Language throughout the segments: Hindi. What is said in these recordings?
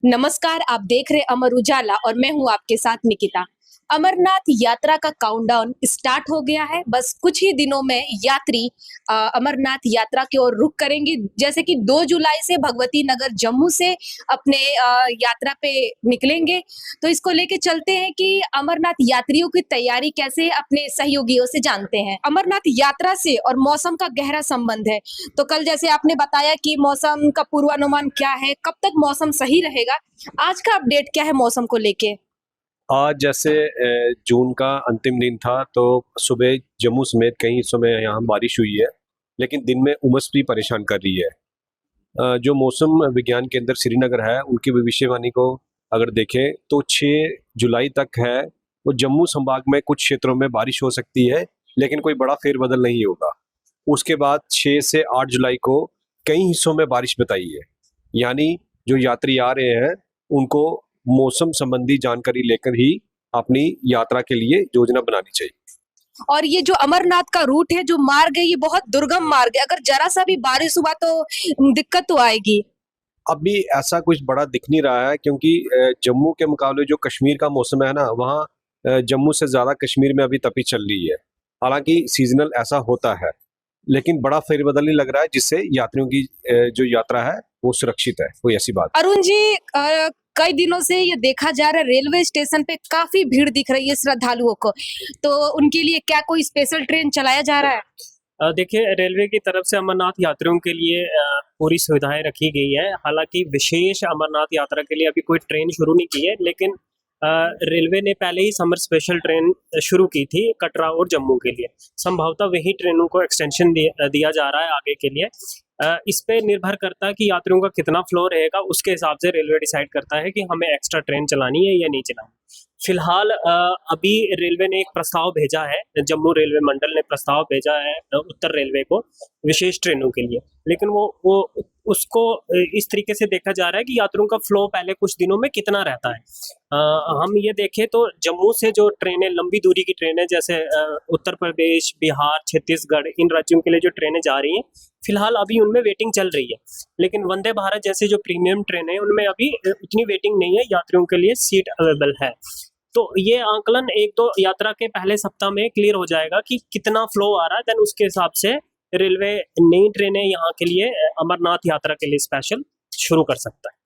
नमस्कार, आप देख रहे अमर उजाला और मैं हूं आपके साथ निकिता। अमरनाथ यात्रा का काउंटडाउन स्टार्ट हो गया है। बस कुछ ही दिनों में यात्री अमरनाथ यात्रा की ओर रुख करेंगे। जैसे कि 2 जुलाई से भगवती नगर जम्मू से अपने यात्रा पे निकलेंगे। तो इसको लेके चलते हैं कि अमरनाथ यात्रियों की तैयारी कैसे अपने सहयोगियों से जानते हैं। अमरनाथ यात्रा से और मौसम का गहरा संबंध है। तो कल जैसे आपने बताया कि मौसम का पूर्वानुमान क्या है, कब तक मौसम सही रहेगा, आज का अपडेट क्या है मौसम को लेके? आज जैसे जून का अंतिम दिन था तो सुबह जम्मू समेत कई हिस्सों में यहाँ बारिश हुई है, लेकिन दिन में उमस भी परेशान कर रही है। जो मौसम विज्ञान केंद्र श्रीनगर है उनकी भविष्यवाणी को अगर देखें तो 6 जुलाई तक है वो जम्मू संभाग में कुछ क्षेत्रों में बारिश हो सकती है, लेकिन कोई बड़ा फेरबदल नहीं होगा। उसके बाद 6 से 8 जुलाई को कई हिस्सों में बारिश बताई है। यानी जो यात्री आ रहे हैं उनको मौसम संबंधी जानकारी लेकर ही अपनी यात्रा के लिए योजना बनानी चाहिए। और ये जो अमरनाथ का रूट है, जो मार्ग है, ये बहुत दुर्गम मार्ग है। अगर जरा सा भी बारिश हुआ तो दिक्कत तो आएगी। अभी ऐसा कुछ बड़ा दिख नहीं रहा है क्योंकि जम्मू के मुकाबले जो कश्मीर का मौसम है ना, वहाँ जम्मू से ज्यादा कश्मीर में अभी तपिश चल रही है। हालांकि सीजनल ऐसा होता है, लेकिन बड़ा फेरबदल नहीं लग रहा है जिससे यात्रियों की जो यात्रा है वो सुरक्षित है। कोई ऐसी बात अरुण जी, कई दिनों से ये देखा जा रहा है रेलवे स्टेशन पे काफी भीड़ दिख रही है श्रद्धालुओं को। तो उनके लिए क्या कोई स्पेशल ट्रेन चलाया जा रहा है? देखिए, रेलवे की तरफ से अमरनाथ यात्रियों के लिए पूरी सुविधाएं रखी गई है। हालांकि विशेष अमरनाथ यात्रा के लिए अभी कोई ट्रेन शुरू नहीं की है, लेकिन रेलवे ने पहले ही समर स्पेशल ट्रेन शुरू की थी कटरा और जम्मू के लिए। संभवतः वही ट्रेनों को एक्सटेंशन दिया जा रहा है आगे के लिए। इस पे निर्भर करता है कि यात्रियों का कितना फ्लो रहेगा, उसके हिसाब से रेलवे डिसाइड करता है कि हमें एक्स्ट्रा ट्रेन चलानी है या नहीं चलानी। फिलहाल अभी रेलवे ने एक प्रस्ताव भेजा है, जम्मू रेलवे मंडल ने प्रस्ताव भेजा है उत्तर रेलवे को विशेष ट्रेनों के लिए, लेकिन वो उसको इस तरीके से देखा जा रहा है कि यात्रियों का फ्लो पहले कुछ दिनों में कितना रहता है। हम ये देखें तो जम्मू से जो ट्रेनें, लंबी दूरी की ट्रेनें जैसे उत्तर प्रदेश, बिहार, छत्तीसगढ़, इन राज्यों के लिए जो ट्रेनें जा रही हैं, फिलहाल अभी उनमें वेटिंग चल रही है। लेकिन वंदे भारत जैसे जो प्रीमियम ट्रेनें हैं उनमें अभी उतनी वेटिंग नहीं है, यात्रियों के लिए सीट अवेलेबल है। तो ये आंकलन एक तो यात्रा के पहले सप्ताह में क्लियर हो जाएगा कि कितना फ्लो आ रहा है, देन उसके हिसाब से रेलवे नई ट्रेनें यहाँ के लिए अमरनाथ यात्रा के लिए स्पेशल शुरू कर सकता है।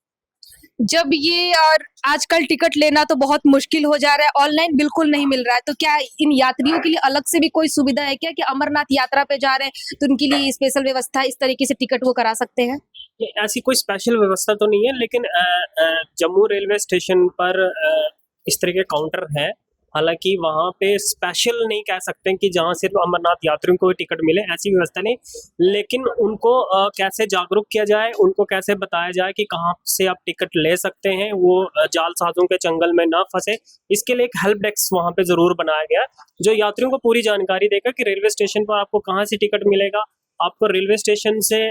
जब ये और आजकल टिकट लेना तो बहुत मुश्किल हो जा रहा है, ऑनलाइन बिल्कुल नहीं मिल रहा है, तो क्या इन यात्रियों के लिए अलग से भी कोई सुविधा है क्या कि अमरनाथ यात्रा पे जा रहे हैं तो उनके लिए स्पेशल व्यवस्था इस तरीके से टिकट वो करा सकते हैं? ऐसी कोई स्पेशल व्यवस्था तो नहीं है, लेकिन जम्मू रेलवे स्टेशन पर इस तरह के काउंटर है। हालांकि वहाँ पे स्पेशल नहीं कह सकते कि जहाँ सिर्फ अमरनाथ यात्रियों को टिकट मिले, ऐसी व्यवस्था नहीं। लेकिन उनको कैसे जागरूक किया जाए, उनको कैसे बताया जाए कि कहाँ से आप टिकट ले सकते हैं, वो जालसाजों के चंगल में ना फंसे, इसके लिए एक हेल्प डेस्क वहाँ पे जरूर बनाया गया जो यात्रियों को पूरी जानकारी देगा कि रेलवे स्टेशन पर आपको कहाँ से टिकट मिलेगा। आपको रेलवे स्टेशन से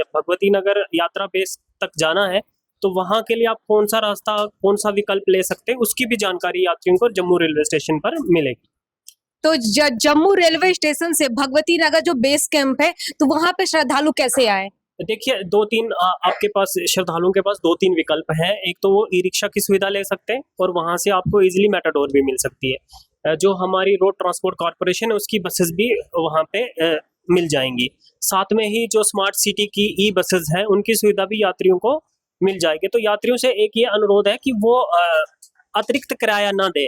भगवती नगर यात्रा बेस तक जाना है तो वहां के लिए आप कौन सा रास्ता, कौन सा विकल्प ले सकते हैं, उसकी भी जानकारी यात्रियों को जम्मू रेलवे स्टेशन पर मिलेगी। तो जम्मू रेलवे स्टेशन से भगवती नगर जो बेस कैंप है, तो वहां पे श्रद्धालु कैसे आए? देखिए, दो तीन आपके पास श्रद्धालुओं के पास दो तीन विकल्प हैं। एक तो वो ई रिक्शा की सुविधा ले सकते हैं और वहां से आपको इजीली मेटाडोर भी मिल सकती है। जो हमारी रोड ट्रांसपोर्ट कॉर्पोरेशन है उसकी बसेस भी वहां पे मिल जाएंगी। साथ में ही जो स्मार्ट सिटी की ई बसेस हैं उनकी सुविधा भी यात्रियों को मिल जाएगी। तो यात्रियों से एक ये अनुरोध है कि वो अतिरिक्त किराया ना दे,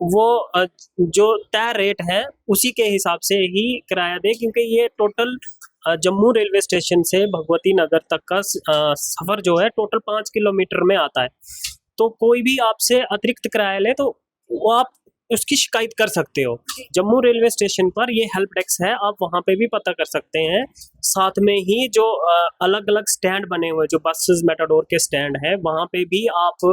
वो जो तय रेट है उसी के हिसाब से ही किराया दे, क्योंकि ये टोटल जम्मू रेलवे स्टेशन से भगवती नगर तक का सफर जो है टोटल 5 किलोमीटर में आता है। तो कोई भी आपसे अतिरिक्त किराया ले तो वो आप उसकी शिकायत कर सकते हो। जम्मू रेलवे स्टेशन पर ये हेल्प डेस्क है, आप वहाँ पे भी पता कर सकते हैं। साथ में ही जो अलग अलग स्टैंड बने हुए जो बसेस मेटाडोर के स्टैंड है, वहाँ पे भी आप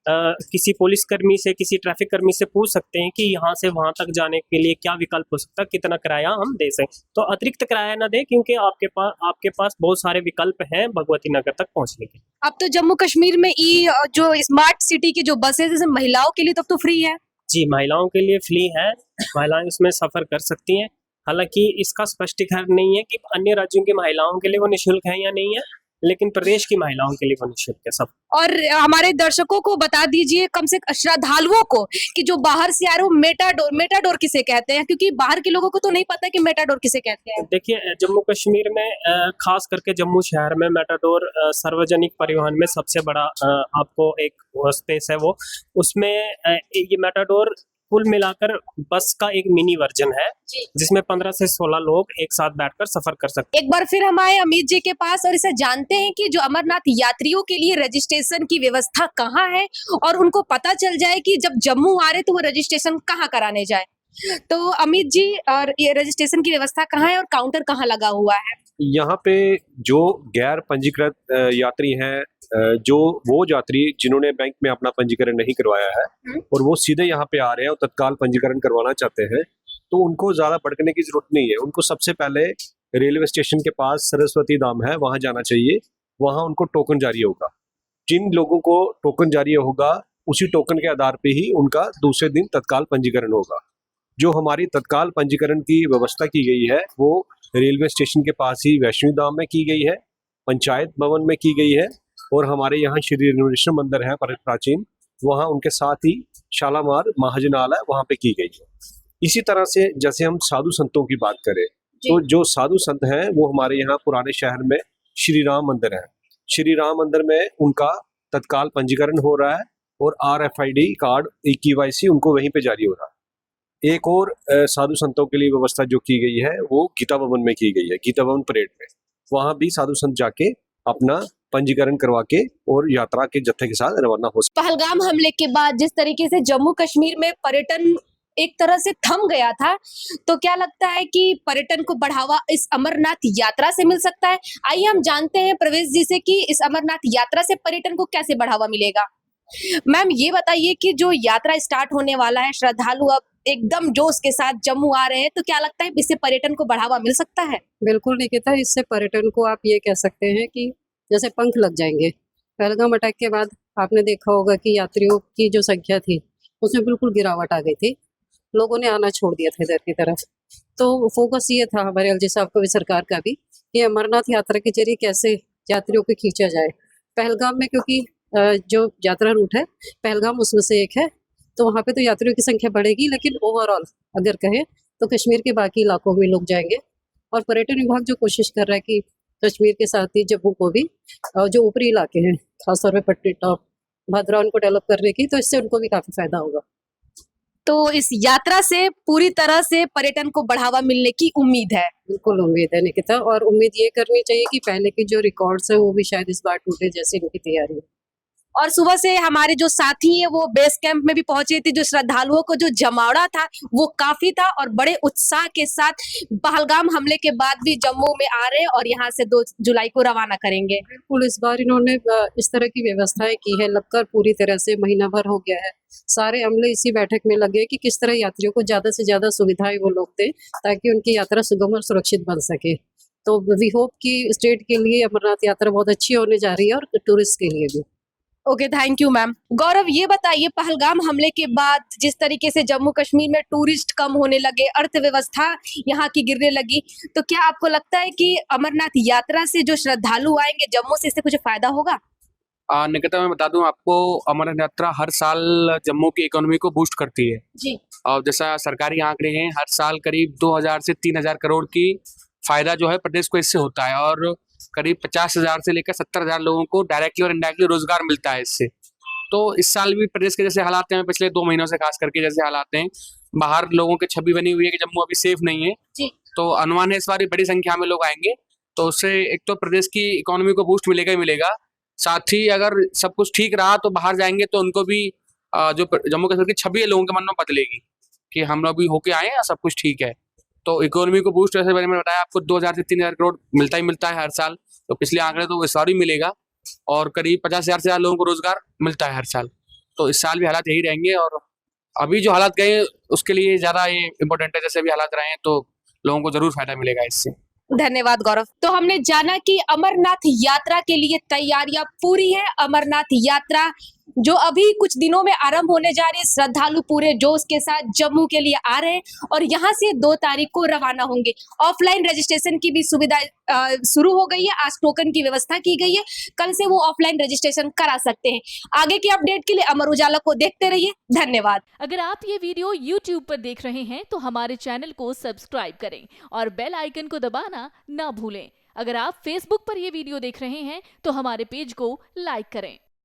किसी पुलिस कर्मी से, किसी ट्रैफिक कर्मी से पूछ सकते हैं कि यहाँ से वहाँ तक जाने के लिए क्या विकल्प हो सकता है, कितना किराया हम दे सकते। तो अतिरिक्त किराया ना दे, क्योंकि आपके पास बहुत सारे विकल्प हैं भगवती नगर तक पहुँचने के। अब तो जम्मू कश्मीर में ई जो स्मार्ट सिटी की जो बसेस जैसे महिलाओं के लिए तब तो फ्री है। जी, महिलाओं के लिए फ्री है, महिलाएं इसमें सफर कर सकती हैं। हालांकि इसका स्पष्टीकरण नहीं है कि अन्य राज्यों की महिलाओं के लिए वो निःशुल्क है या नहीं है, लेकिन प्रदेश की महिलाओं के लिए वो निःशुल्क है सब। और हमारे दर्शकों को बता दीजिए, कम से श्रद्धालुओं को, कि जो बाहर से आ रहे हो, मेटाडोर किसे कहते हैं, क्योंकि बाहर के लोगों को तो नहीं पता कि मेटाडोर किसे कहते हैं। देखिए, जम्मू कश्मीर में खास करके जम्मू शहर में मेटाडोर सार्वजनिक परिवहन में सबसे बड़ा आपको एक स्पेस है वो, उसमें ये मेटाडोर कुल मिलाकर बस का एक मिनी वर्जन है जिसमें 15 से 16 लोग एक साथ बैठकर सफर कर सकते हैं। एक बार फिर हम आए अमित जी के पास और इसे जानते हैं कि जो अमरनाथ यात्रियों के लिए रजिस्ट्रेशन की व्यवस्था कहाँ है और उनको पता चल जाए कि जब जम्मू आ रहे तो वो रजिस्ट्रेशन कहाँ कराने जाए। तो अमित जी, और ये रजिस्ट्रेशन की व्यवस्था कहाँ है और काउंटर कहाँ लगा हुआ है? यहाँ पे जो गैर पंजीकृत यात्री हैं, जो वो यात्री जिन्होंने बैंक में अपना पंजीकरण नहीं करवाया है और वो सीधे यहाँ पे आ रहे हैं और तत्काल पंजीकरण करवाना चाहते हैं, तो उनको ज़्यादा भटकने की जरूरत नहीं है। उनको सबसे पहले रेलवे स्टेशन के पास सरस्वती धाम है, वहाँ जाना चाहिए। वहाँ उनको टोकन जारी होगा। जिन लोगों को टोकन जारी होगा उसी टोकन के आधार पे ही उनका दूसरे दिन तत्काल पंजीकरण होगा। जो हमारी तत्काल पंजीकरण की व्यवस्था की गई है वो रेलवे स्टेशन के पास ही वैष्णवी धाम में की गई है, पंचायत भवन में की गई है, और हमारे यहाँ श्री रेणुकेश्वर मंदिर है प्राचीन, वहाँ उनके साथ ही शालामार महाजनालय वहाँ पे की गई है। इसी तरह से जैसे हम साधु संतों की बात करें तो जो साधु संत हैं वो हमारे यहाँ पुराने शहर में श्री राम मंदिर है। श्री राम मंदिर में उनका तत्काल पंजीकरण हो रहा है और RFID कार्ड KYC उनको वहीं पे जारी हो रहा है। एक और साधु संतों के लिए व्यवस्था जो की गई है वो गीता भवन में की गई है, गीता भवन परेड में। वहाँ भी साधु संत जाके अपना पंजीकरण करवा के और यात्रा के जत्थे के साथ रवाना हो सकते। पहलगाम हमले के बाद जिस तरीके से जम्मू कश्मीर में पर्यटन एक तरह से थम गया था, तो क्या लगता है कि पर्यटन को बढ़ावा इस अमरनाथ यात्रा से मिल सकता है? आइए हम जानते हैं प्रवेश जी से कि इस अमरनाथ यात्रा से पर्यटन को कैसे बढ़ावा मिलेगा। मैम, ये बताइए कि जो यात्रा स्टार्ट होने वाला है, श्रद्धालु अब एकदम जोश के साथ जम्मू आ रहे हैं, तो क्या लगता है इससे पर्यटन को बढ़ावा मिल सकता है? बिल्कुल निकिता, इससे पर्यटन को आप ये कह सकते हैं कि जैसे पंख लग जाएंगे। पहलगाम अटैक के बाद आपने देखा होगा कि यात्रियों की जो संख्या थी उसमें बिल्कुल गिरावट आ गई थी, लोगों ने आना छोड़ दिया था इधर की तरफ। तो फोकस ये था हमारे LG साहब का भी, सरकार का भी, कि अमरनाथ यात्रा के जरिए कैसे यात्रियों को खींचा जाए पहलगाम में, क्योंकि जो यात्रा रूट है पहलगाम उसमें से एक है, तो वहाँ पे तो यात्रियों की संख्या बढ़ेगी, लेकिन ओवरऑल अगर कहें तो कश्मीर के बाकी इलाकों में लोग जाएंगे। और पर्यटन विभाग जो कोशिश कर रहा है कि कश्मीर के साथ ही जम्मू को भी जो ऊपरी इलाके हैं खासतौर पे पट्टी टॉप भद्रा उनको डेवलप करने की, तो इससे उनको भी काफी फायदा होगा। तो इस यात्रा से पूरी तरह से पर्यटन को बढ़ावा मिलने की उम्मीद है। बिल्कुल उम्मीद है निकिता, और उम्मीद ये करनी चाहिए कि पहले के जो रिकॉर्ड्स है वो भी शायद इस बार टूटे, जैसे इनकी तैयारी है। और सुबह से हमारे जो साथी हैं वो बेस कैंप में भी पहुंचे थे। जो श्रद्धालुओं को जो जमावड़ा था वो काफी था और बड़े उत्साह के साथ पहलगाम हमले के बाद भी जम्मू में आ रहे हैं और यहाँ से 2 जुलाई को रवाना करेंगे। बिल्कुल, इस बार इन्होंने इस तरह की व्यवस्थाएं की है, लगकर पूरी तरह से महीना भर हो गया है। सारे अमले इसी बैठक में लगे कि किस तरह यात्रियों को ज्यादा से ज्यादा सुविधाएं वो लोग दें ताकि उनकी यात्रा सुगम और सुरक्षित बन सके। तो वी होप कि स्टेट के लिए अमरनाथ यात्रा बहुत अच्छी होने जा रही है और टूरिस्ट के लिए भी। Okay, thank you ma'am. Gaurav, ये बताइए, पहलगाम हमले के बाद जिस तरीके से जम्मू कश्मीर में टूरिस्ट कम होने लगे, अर्थव्यवस्था यहाँ की गिरने लगी, तो क्या आपको लगता है कि अमरनाथ यात्रा से जो श्रद्धालु आएंगे जम्मू से, इससे कुछ फायदा होगा? निकिता, मैं बता दूं आपको, अमरनाथ यात्रा हर साल जम्मू की इकोनॉमी को बूस्ट करती है जी। और जैसा सरकारी आंकड़े हैं, हर साल करीब 2000 से 3000 करोड़ की फायदा जो है प्रदेश को इससे होता है और करीब 50,000 से लेकर 70,000 लोगों को डायरेक्टली और इनडायरेक्टली रोजगार मिलता है इससे। तो इस साल भी प्रदेश के जैसे हालात हैं, पिछले 2 महीनों से खास करके जैसे हालात हैं, बाहर लोगों की छवि बनी हुई है कि जम्मू अभी सेफ नहीं है जी। तो अनुमान है इस बार बड़ी संख्या में लोग आएंगे, तो उससे एक तो प्रदेश की इकोनॉमी को बूस्ट मिलेगा ही मिलेगा, साथ ही अगर सब कुछ ठीक रहा तो बाहर जाएंगे तो उनको भी जो जम्मू कश्मीर की छवि है लोगों के मन में बदलेगी कि हम लोग भी होके आए हैं, सब कुछ ठीक है। तो इकोनॉमी को बूस्ट, जैसे मैंने बताया आपको, 2000 से 3000 करोड़ मिलता ही मिलता है हर साल, तो पिछले आंकड़े तो इस साल भी मिलेगा और करीब 50,000 से ज्यादा लोगों को रोजगार मिलता है हर साल। तो इस साल भी हालात यही रहेंगे और अभी जो हालात गए उसके लिए ज्यादा ये इम्पोर्टेंट है, जैसे भी हालात रहे हैं तो लोगों को जरूर फायदा मिलेगा इससे। धन्यवाद गौरव। तो हमने जाना कि अमरनाथ यात्रा के लिए तैयारियां पूरी है। अमरनाथ यात्रा जो अभी कुछ दिनों में आरंभ होने जा रही है। श्रद्धालु पूरे जोश के साथ जम्मू के लिए आ रहे हैं और यहाँ से 2 तारीख को रवाना होंगे। ऑफलाइन रजिस्ट्रेशन की भी सुविधा शुरू हो गई है। आज टोकन की व्यवस्था की गई है, कल से वो ऑफलाइन रजिस्ट्रेशन करा सकते हैं। आगे की अपडेट के लिए अमर उजाला को देखते रहिए। धन्यवाद। अगर आप ये वीडियो YouTube पर देख रहे हैं तो हमारे चैनल को सब्सक्राइब करें और बेल आइकन को दबाना ना भूलें। अगर आप Facebook पर ये वीडियो देख रहे हैं तो हमारे पेज को लाइक करें।